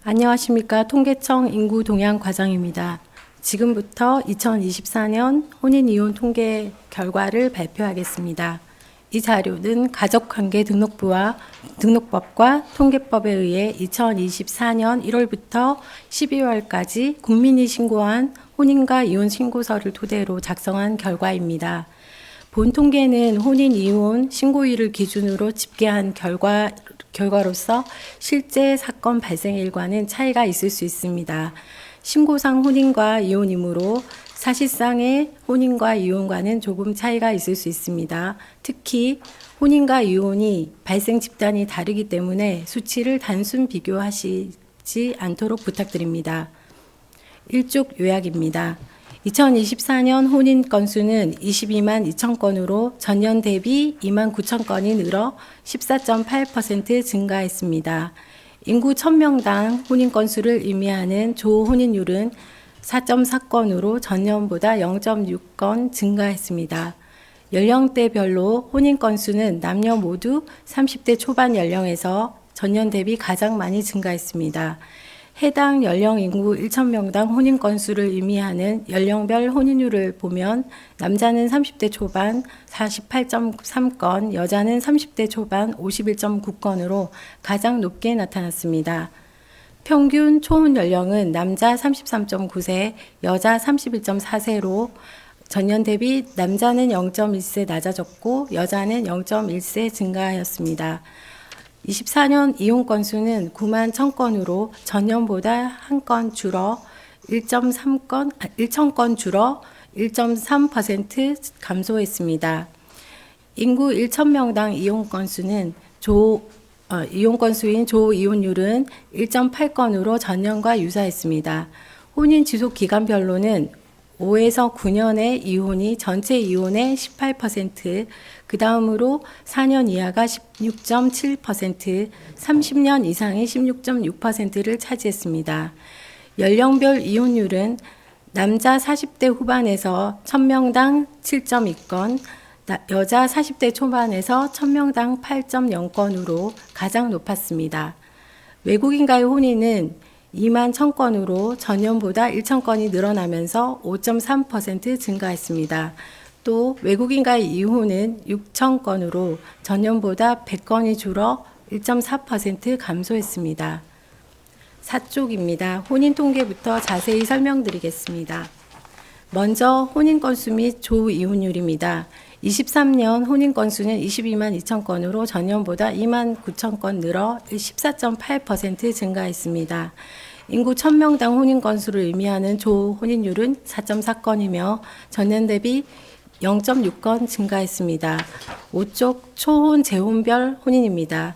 안녕하십니까. 통계청 인구 동향 과장입니다. 지금부터 2024년 혼인이혼 통계 결과를 발표하겠습니다. 이 자료는 가족관계등록부와 등록법과 통계법에 의해 2024년 1월부터 12월까지 국민이 신고한 혼인과 이혼 신고서를 토대로 작성한 결과입니다. 본 통계는 혼인, 이혼, 신고일을 기준으로 집계한 결과로서 실제 사건 발생일과는 차이가 있을 수 있습니다. 신고상 혼인과 이혼이므로 사실상의 혼인과 이혼과는 조금 차이가 있을 수 있습니다. 특히 혼인과 이혼이 발생 집단이 다르기 때문에 수치를 단순 비교하시지 않도록 부탁드립니다. 일족 요약입니다. 2024년 혼인 건수는 22만 2천 건으로 전년 대비 2만 9천 건이 늘어 14.8% 증가했습니다. 인구 1000명당 혼인 건수를 의미하는 조혼인율은 4.4건으로 전년보다 0.6건 증가했습니다. 연령대별로 혼인 건수는 남녀 모두 30대 초반 연령에서 전년 대비 가장 많이 증가했습니다. 해당 연령 인구 1,000명당 혼인 건수를 의미하는 연령별 혼인율을 보면 남자는 30대 초반 48.3건, 여자는 30대 초반 51.9건으로 가장 높게 나타났습니다. 평균 초혼 연령은 남자 33.9세, 여자 31.4세로 전년 대비 남자는 0.1세 낮아졌고 여자는 0.1세 증가하였습니다. 24년 이혼 건수는 9만 1,000건으로 전년보다 1건 줄어 1,000건 줄어 1.3% 감소했습니다. 인구 1,000명당 이혼 건수는 이혼 건수인 조이혼율은 1.8건으로 전년과 유사했습니다. 혼인 지속 기간별로는 5에서 9년의 이혼이 전체 이혼의 18%, 그 다음으로 4년 이하가 16.7%, 30년 이상이 16.6%를 차지했습니다. 연령별 이혼율은 남자 40대 후반에서 1000명당 7.2건, 여자 40대 초반에서 1000명당 8.0건으로 가장 높았습니다. 외국인과의 혼인은 2만 1,000건으로 전년보다 1,000건이 늘어나면서 5.3% 증가했습니다. 또 외국인과의 이혼은 6,000건으로 전년보다 100건이 줄어 1.4% 감소했습니다. 4쪽입니다. 혼인 통계부터 자세히 설명드리겠습니다. 먼저 혼인 건수 및 조이혼율입니다. 23년 혼인 건수는 22만 2천 건으로 전년보다 2만 9천 건 늘어 14.8% 증가했습니다. 인구 1000명당 혼인 건수를 의미하는 조혼인율은 4.4건이며 전년 대비 0.6건 증가했습니다. 5쪽 초혼, 재혼별 혼인입니다.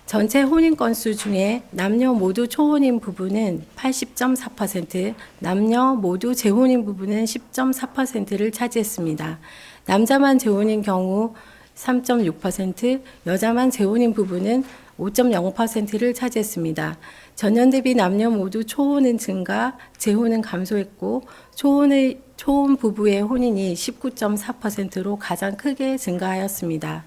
전체 혼인 건수 중에 남녀 모두 초혼인 부분은 80.4%, 남녀 모두 재혼인 부분은 10.4%를 차지했습니다. 남자만 재혼인 경우 3.6%, 여자만 재혼인 부분은 5.0%를 차지했습니다. 전년 대비 남녀 모두 초혼은 증가, 재혼은 감소했고 초혼 부부의 혼인이 19.4%로 가장 크게 증가하였습니다.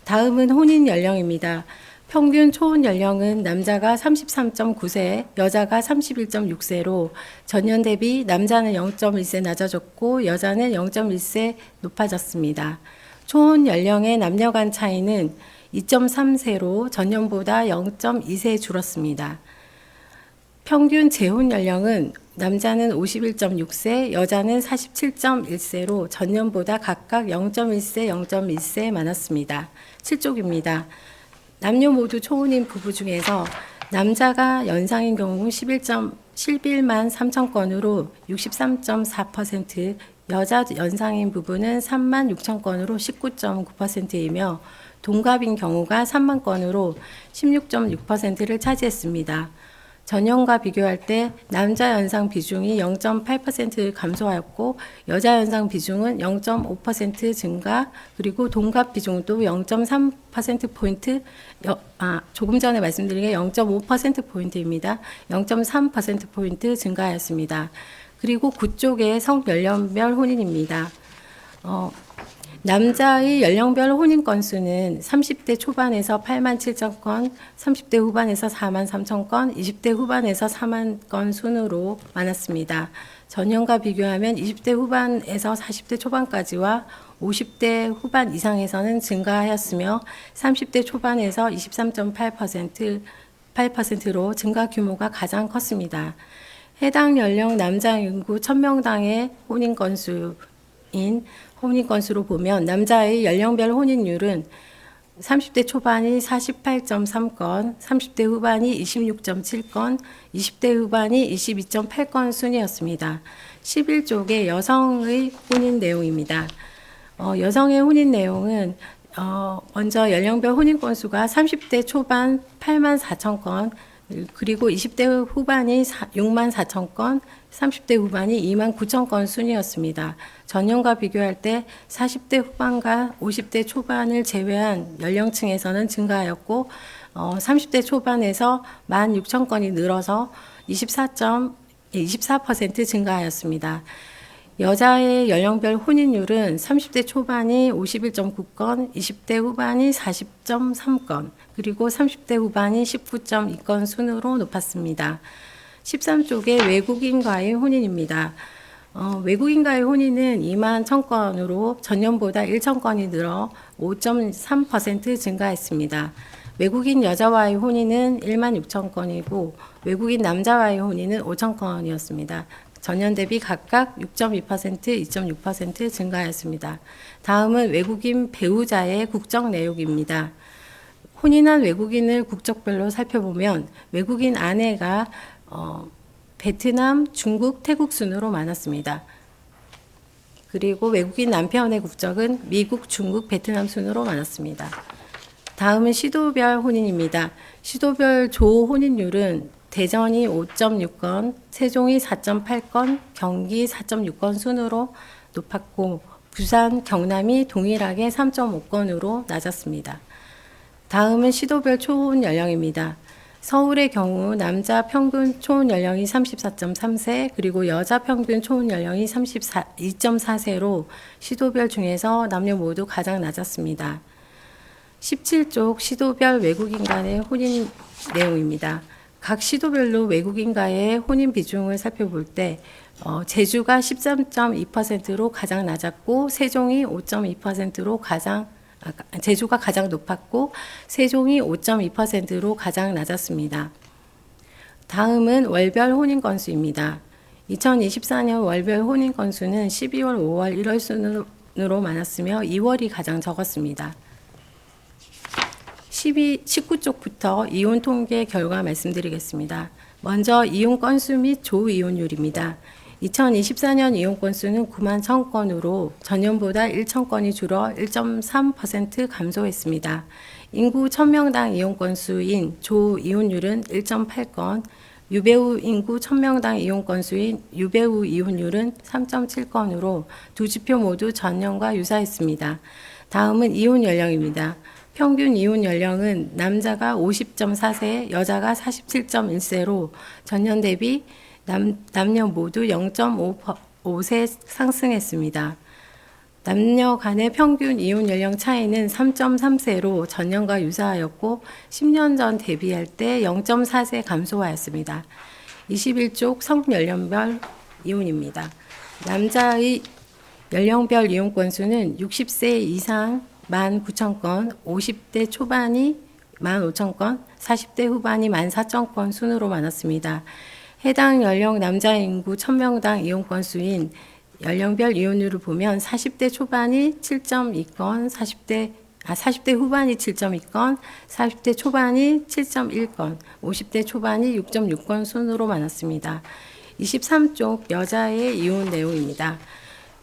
다음은 혼인 연령입니다. 평균 초혼 연령은 남자가 33.9세, 여자가 31.6세로 전년 대비 남자는 0.1세 낮아졌고 여자는 0.1세 높아졌습니다. 초혼 연령의 남녀 간 차이는 2.3세로 전년보다 0.2세 줄었습니다. 평균 재혼 연령은 남자는 51.6세, 여자는 47.1세로 전년보다 각각 0.1세, 0.1세 많았습니다. 7쪽입니다. 남녀 모두 초혼인 부부 중에서 남자가 연상인 경우 11만 3천 건으로 63.4%, 여자 연상인 부부는 3만 6천 건으로 19.9%이며 동갑인 경우가 3만 건으로 16.6%를 차지했습니다. 전년과 비교할 때 남자 연상 비중이 0.8% 감소하였고 여자 연상 비중은 0.5% 증가, 그리고 동갑 비중도 0.3%포인트, 조금 전에 말씀드린 게 0.5%포인트입니다. 0.3%포인트 증가하였습니다. 그리고 9쪽의 성연령별 혼인입니다. 남자의 연령별 혼인 건수는 30대 초반에서 8만 7천 건, 30대 후반에서 4만 3천 건, 20대 후반에서 4만 건 순으로 많았습니다. 전년과 비교하면 20대 후반에서 40대 초반까지와 50대 후반 이상에서는 증가하였으며 30대 초반에서 23.8%로 증가 규모가 가장 컸습니다. 해당 연령 남자 인구 1000명당의 혼인 건수로 보면 남자의 연령별 혼인율은 30대 초반이 48.3건, 30대 후반이 26.7건, 20대 후반이 22.8건 순이었습니다. 11쪽의 여성의 혼인 내용입니다. 여성의 혼인 내용은 먼저 연령별 혼인 건수가 30대 초반 8만 4천 건, 그리고 20대 후반이 6만 4천 건, 30대 후반이 2만 9천 건 순이었습니다. 전년과 비교할 때 40대 후반과 50대 초반을 제외한 연령층에서는 증가하였고 30대 초반에서 1만 6천 건이 늘어서 24% 증가하였습니다. 여자의 연령별 혼인율은 30대 초반이 51.9건, 20대 후반이 40.3건, 그리고 30대 후반이 19.2건 순으로 높았습니다. 13쪽의 외국인과의 혼인입니다. 외국인과의 혼인은 2만 1,000건으로 전년보다 1,000건이 늘어 5.3% 증가했습니다. 외국인 여자와의 혼인은 1만 6천 건이고 외국인 남자와의 혼인은 5천 건이었습니다. 전년 대비 각각 6.2%, 2.6% 증가하였습니다. 다음은 외국인 배우자의 국적 내역입니다. 혼인한 외국인을 국적별로 살펴보면 외국인 아내가 베트남, 중국, 태국 순으로 많았습니다. 그리고 외국인 남편의 국적은 미국, 중국, 베트남 순으로 많았습니다. 다음은 시도별 혼인입니다. 시도별 조 혼인율은 대전이 5.6건, 세종이 4.8건, 경기 4.6건 순으로 높았고 부산, 경남이 동일하게 3.5건으로 낮았습니다. 다음은 시도별 초혼 연령입니다. 서울의 경우 남자 평균 초혼 연령이 34.3세, 그리고 여자 평균 초혼 연령이 32.4세로 시도별 중에서 남녀 모두 가장 낮았습니다. 17쪽 시도별 외국인 간의 혼인 내용입니다. 각 시도별로 외국인과의 혼인 비중을 살펴볼 때 제주가 13.2%로 가장 낮았고 세종이 5.2%로 제주가 가장 높았고 세종이 5.2%로 가장 낮았습니다. 다음은 월별 혼인 건수입니다. 2024년 월별 혼인 건수는 12월, 5월, 1월 순으로 많았으며 2월이 가장 적었습니다. 19쪽부터 이혼 통계 결과 말씀드리겠습니다. 먼저 이혼 건수 및 조 이혼율입니다. 2024년 이혼 건수는 9만 1,000건으로 전년보다 1,000건이 줄어 1.3% 감소했습니다. 인구 1,000명당 이혼 건수인 조 이혼율은 1.8건, 유배우 인구 1,000명당 이혼 건수인 유배우 이혼율은 3.7건으로 두 지표 모두 전년과 유사했습니다. 다음은 이혼 연령입니다. 평균 이혼 연령은 남자가 50.4세, 여자가 47.1세로 전년 대비 남녀 모두 0.5세 상승했습니다. 남녀 간의 평균 이혼 연령 차이는 3.3세로 전년과 유사하였고 10년 전 대비할 때 0.4세 감소하였습니다. 21쪽 성연령별 이혼입니다. 남자의 연령별 이혼 건수는 60세 이상 19,000건, 50대 초반이 15,000건, 40대 후반이 14,000건 순으로 많았습니다. 해당 연령 남자 인구 1,000명당 이혼 건수인 연령별 이혼율을 보면 40대 초반이 7.2건, 40대 후반이 7.2건, 40대 초반이 7.1건, 50대 초반이 6.6건 순으로 많았습니다. 23쪽 여자의 이혼 내용입니다.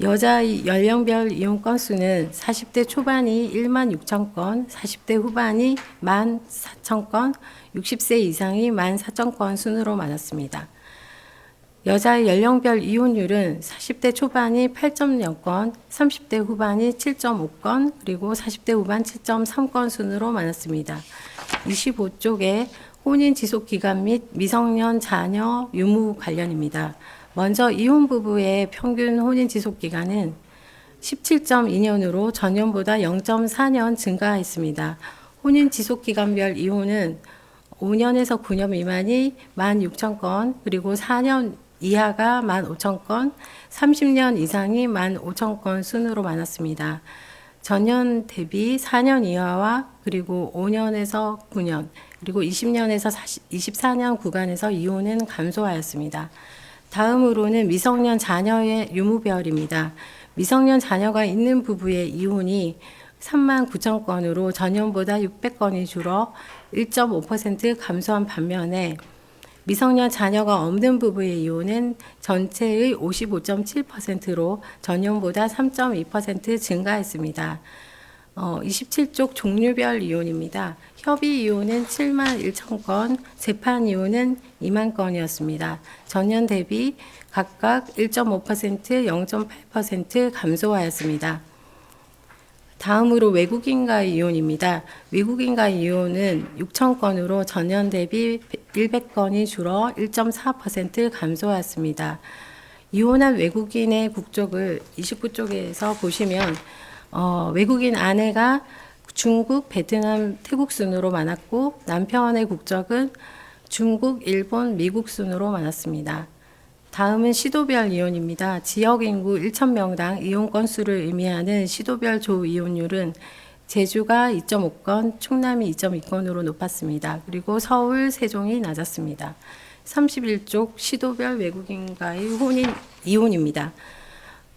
여자 연령별 이혼 건수는 40대 초반이 1만 6천 건, 40대 후반이 1만 4천 건, 60세 이상이 1만 4천 건 순으로 많았습니다. 여자의 연령별 이혼율은 40대 초반이 8.0건, 30대 후반이 7.5건, 그리고 40대 후반 7.3건 순으로 많았습니다. 25쪽에 혼인 지속 기간 및 미성년 자녀 유무 관련입니다. 먼저 이혼 부부의 평균 혼인 지속 기간은 17.2년으로 전년보다 0.4년 증가했습니다. 혼인 지속기간별 이혼은 5년에서 9년 미만이 16,000건, 그리고 4년 이하가 15,000건, 30년 이상이 15,000건 순으로 많았습니다. 전년 대비 4년 이하와 그리고 5년에서 9년, 그리고 20년에서 24년 구간에서 이혼은 감소하였습니다. 다음으로는 미성년 자녀의 유무별입니다. 미성년 자녀가 있는 부부의 이혼이 39,000건으로 전년보다 600건이 줄어 1.5% 감소한 반면에 미성년 자녀가 없는 부부의 이혼은 전체의 55.7%로 전년보다 3.2% 증가했습니다. 27쪽 종류별 이혼입니다. 협의 이혼은 71,000건, 재판 이혼은 2만 건이었습니다. 전년 대비 각각 1.5%, 0.8% 감소하였습니다. 다음으로 외국인과의 이혼입니다. 외국인과의 이혼은 6,000건으로 전년 대비 100건이 줄어 1.4% 감소하였습니다. 이혼한 외국인의 국적을 29쪽에서 보시면 외국인 아내가 중국, 베트남, 태국 순으로 많았고 남편의 국적은 중국, 일본, 미국 순으로 많았습니다. 다음은 시도별 이혼입니다. 지역 인구 1,000명당 이혼 건수를 의미하는 시도별 조 이혼율은 제주가 2.5건, 충남이 2.2건으로 높았습니다. 그리고 서울, 세종이 낮았습니다. 31쪽 시도별 외국인과의 이혼입니다.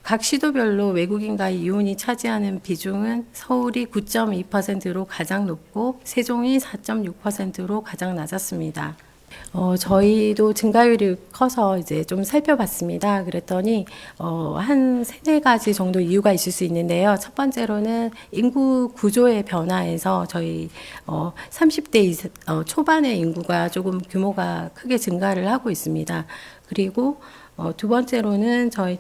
각 시도별로 외국인과의 이혼이 차지하는 비중은 서울이 9.2%로 가장 높고 세종이 4.6%로 가장 낮았습니다. 저희도 증가율이 커서 이제 좀 살펴봤습니다. 그랬더니, 한 세네 가지 정도 이유가 있을 수 있는데요. 첫 번째로는 인구 구조의 변화에서 저희, 30대 초반의 인구가 조금 규모가 크게 증가를 하고 있습니다. 그리고, 두 번째로는 저희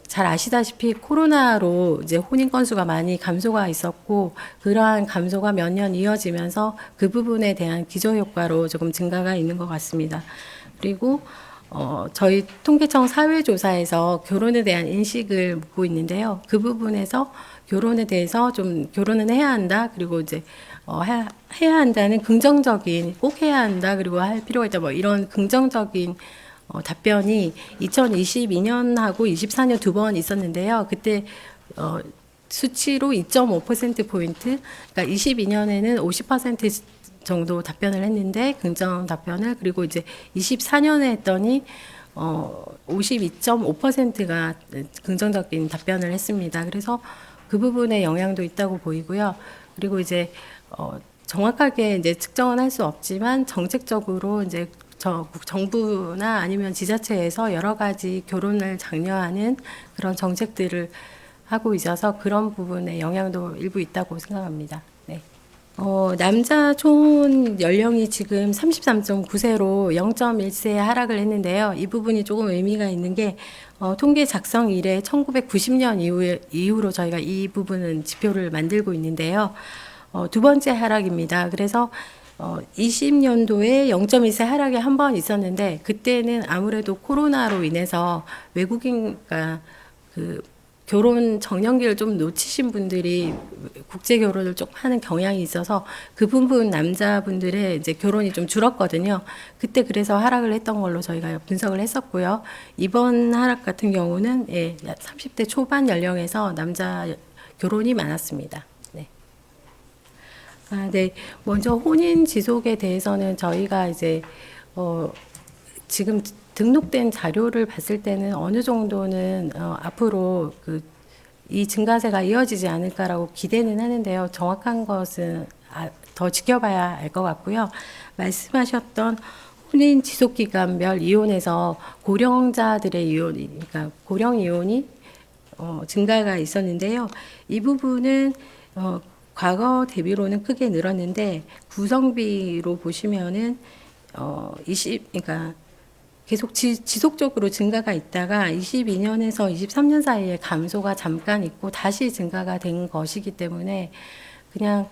잘 아시다시피 코로나로 이제 혼인 건수가 많이 감소가 있었고 그러한 감소가 몇 년 이어지면서 그 부분에 대한 기저효과로 조금 증가가 있는 것 같습니다. 그리고 저희 통계청 사회조사에서 결혼에 대한 인식을 묻고 있는데요. 그 부분에서 결혼에 대해서 좀 결혼은 해야 한다. 그리고 이제 해야 한다는 긍정적인 꼭 해야 한다. 그리고 할 필요가 있다. 뭐 이런 긍정적인 답변이 2022년하고 24년 두 번 있었는데요. 그때 수치로 2.5%포인트, 그러니까 22년에는 50% 정도 답변을 했는데 긍정 답변을, 그리고 이제 24년에 했더니 52.5%가 긍정적인 답변을 했습니다. 그래서 그 부분에 영향도 있다고 보이고요. 그리고 이제 정확하게 이제 측정은 할 수 없지만 정책적으로 이제 정부나 아니면 지자체에서 여러 가지 결혼을 장려하는 그런 정책들을 하고 있어서 그런 부분에 영향도 일부 있다고 생각합니다. 네. 남자 총 연령이 지금 33.9세로 0.1세 하락을 했는데요. 이 부분이 조금 의미가 있는 게 통계 작성 이래 1990년 이후로 저희가 이 부분은 지표를 만들고 있는데요. 두 번째 하락입니다. 그래서 20년도에 0.1세 하락이 한 번 있었는데 그때는 아무래도 코로나로 인해서 외국인과 결혼 정년기를 좀 놓치신 분들이 국제 결혼을 좀 하는 경향이 있어서 그 부분 남자분들의 이제 결혼이 좀 줄었거든요. 그때 그래서 하락을 했던 걸로 저희가 분석을 했었고요. 이번 하락 같은 경우는 30대 초반 연령에서 남자 결혼이 많았습니다. 네. 먼저 혼인 지속에 대해서는 저희가 이제 지금 등록된 자료를 봤을 때는 어느 정도는 앞으로 이 증가세가 이어지지 않을까라고 기대는 하는데요. 정확한 것은 더 지켜봐야 알 것 같고요. 말씀하셨던 혼인 지속 기간별 이혼에서 고령자들의 이혼, 그러니까 고령 이혼이 증가가 있었는데요. 이 부분은 과거 대비로는 크게 늘었는데 구성비로 보시면은 그러니까 계속 지속적으로 증가가 있다가 22년에서 23년 사이에 감소가 잠깐 있고 다시 증가가 된 것이기 때문에 그냥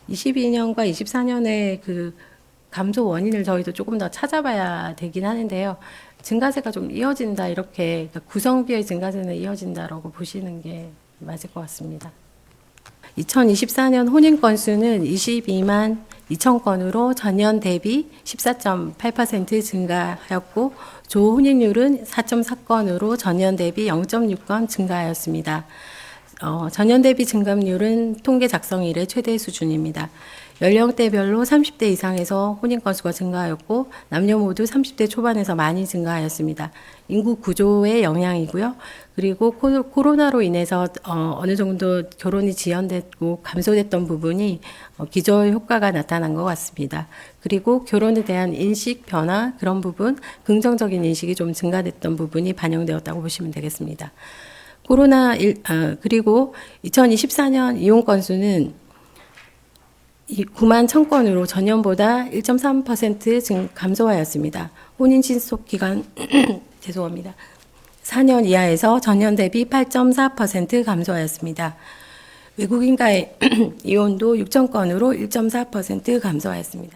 22년과 24년의 감소 원인을 저희도 조금 더 찾아봐야 되긴 하는데요. 증가세가 좀 이어진다 이렇게, 그러니까 구성비의 증가세는 이어진다라고 보시는 게 맞을 것 같습니다. 2024년 혼인 건수는 22만 2천 건으로 전년 대비 14.8% 증가하였고 조혼인율은 4.4건으로 전년 대비 0.6건 증가하였습니다. 전년 대비 증감률은 통계 작성 이래 최대 수준입니다. 연령대별로 30대 이상에서 혼인 건수가 증가하였고 남녀 모두 30대 초반에서 많이 증가하였습니다. 인구 구조의 영향이고요. 그리고 코로나로 인해서 어느 정도 결혼이 지연됐고 감소됐던 부분이 기저 효과가 나타난 것 같습니다. 그리고 결혼에 대한 인식 변화 그런 부분 긍정적인 인식이 좀 증가됐던 부분이 반영되었다고 보시면 되겠습니다. 그리고 2024년 이혼 건수는 9만 1,000건으로 전년보다 1.3% 감소하였습니다. 혼인 신속 기간 죄송합니다. 4년 이하에서 전년 대비 8.4% 감소하였습니다. 외국인과의 이혼도 6,000건으로 1.4% 감소하였습니다.